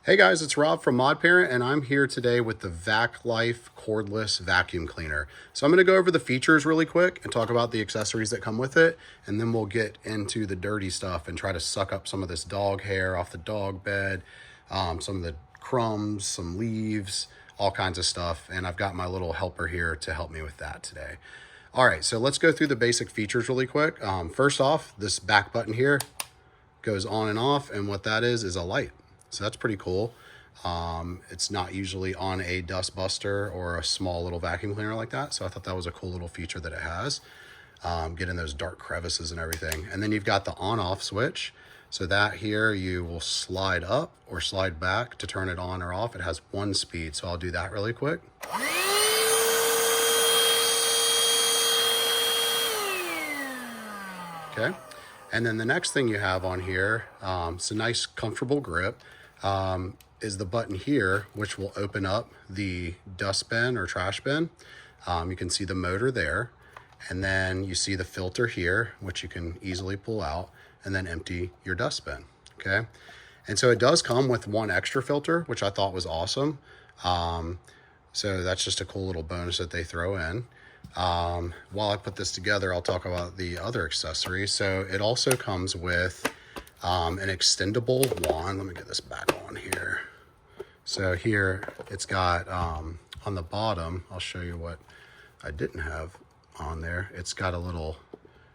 Hey guys, it's Rob from ModParent, and I'm here today with the Vaclife cordless vacuum cleaner. So I'm going to go over the features really quick and talk about the accessories that come with it, and then we'll get into the dirty stuff and try to suck up some of this dog hair off the dog bed, some of the crumbs, some leaves, all kinds of stuff. And I've got my little helper here to help me with that today. All right, so let's go through the basic features really quick. First off, this back button here goes on and off, and what that is a light. So that's pretty cool. It's not usually on a Dusbuster or a small little vacuum cleaner like that. So I thought that was a cool little feature that it has. Getting those dark crevices and everything. And then you've got the on-off switch. So that here you will slide up or slide back to turn it on or off. It has one speed. So I'll do that really quick. Okay. And then the next thing you have on here, it's a nice comfortable grip, is the button here, which will open up the dust bin or trash bin. You can see the motor there. And then you see the filter here, which you can easily pull out and then empty your dust bin. Okay. And so it does come with one extra filter, which I thought was awesome. So that's just a cool little bonus that they throw in. While I put this together, I'll talk about the other accessories. So it also comes with an extendable wand. Let me get this back on here. So here it's got on the bottom, I'll show you what I didn't have on there. It's got a little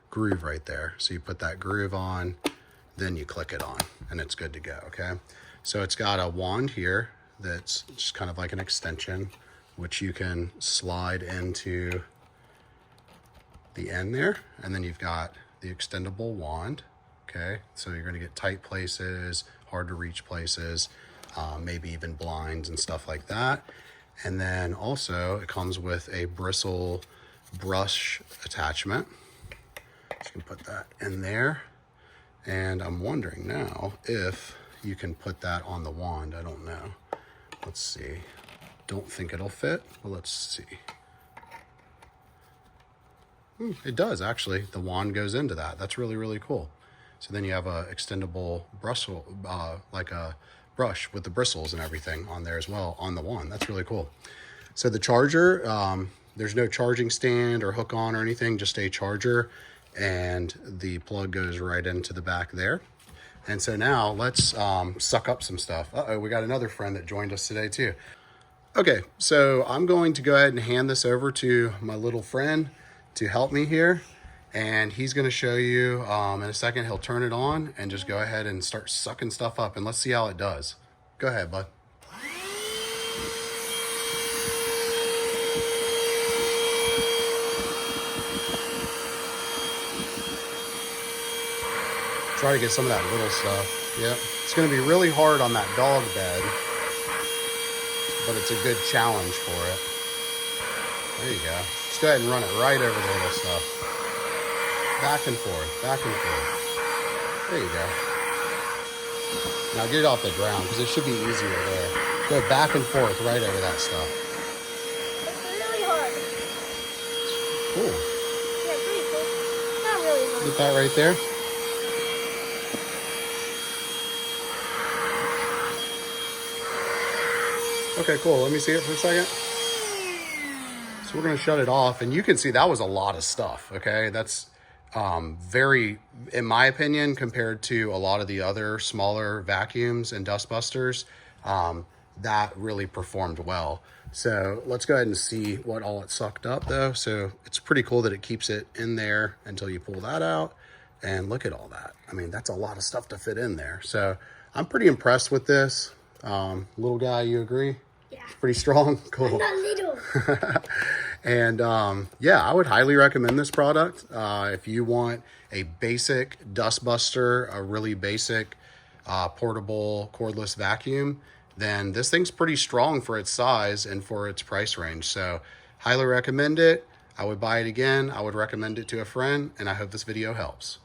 groove right there. So you put that groove on, then you click it on and it's good to go. Okay. So it's got a wand here that's just kind of like an extension, which you can slide into the end there. And then you've got the extendable wand. Okay. So you're going to get tight places, hard to reach places, maybe even blinds and stuff like that. And then also it comes with a bristle brush attachment. So you can put that in there. And I'm wondering now if you can put that on the wand. I don't know. Let's see. Don't think it'll fit, but let's see. It does actually. The wand goes into that. That's really, really cool. So then you have a extendable bristle, like a brush with the bristles and everything on there as well on the wand. That's really cool. So the charger, there's no charging stand or hook on or anything, just a charger, and the plug goes right into the back there. And so now let's suck up some stuff. Uh-oh, we got another friend that joined us today too. Okay, so I'm going to go ahead and hand this over to my little friend to help me here. And he's going to show you in a second. He'll turn it on and just go ahead and start sucking stuff up. And let's see how it does. Go ahead, bud. Try to get some of that little stuff. Yep. It's going to be really hard on that dog bed, but it's a good challenge for it. There you go. Just go ahead and run it right over the little stuff. Back and forth, back and forth. There you go. Now get it off the ground because it should be easier there. Go back and forth right over that stuff. It's really hard. Cool. Yeah, pretty cool. Not really hard. Get that right there. Okay, cool. Let me see it for a second. So we're going to shut it off, and you can see that was a lot of stuff. Okay, that's very, in my opinion, compared to a lot of the other smaller vacuums and dustbusters, that really performed well. So let's go ahead and see what all it sucked up though. So it's pretty cool that it keeps it in there until you pull that out, and look at all that. I mean, that's a lot of stuff to fit in there. So I'm pretty impressed with this. Little guy, you agree? Yeah. It's pretty strong. Cool. I'm not little. And yeah, I would highly recommend this product. If you want a basic Dustbuster, a really basic portable cordless vacuum, then this thing's pretty strong for its size and for its price range. So highly recommend it. I would buy it again. I would recommend it to a friend, and I hope this video helps.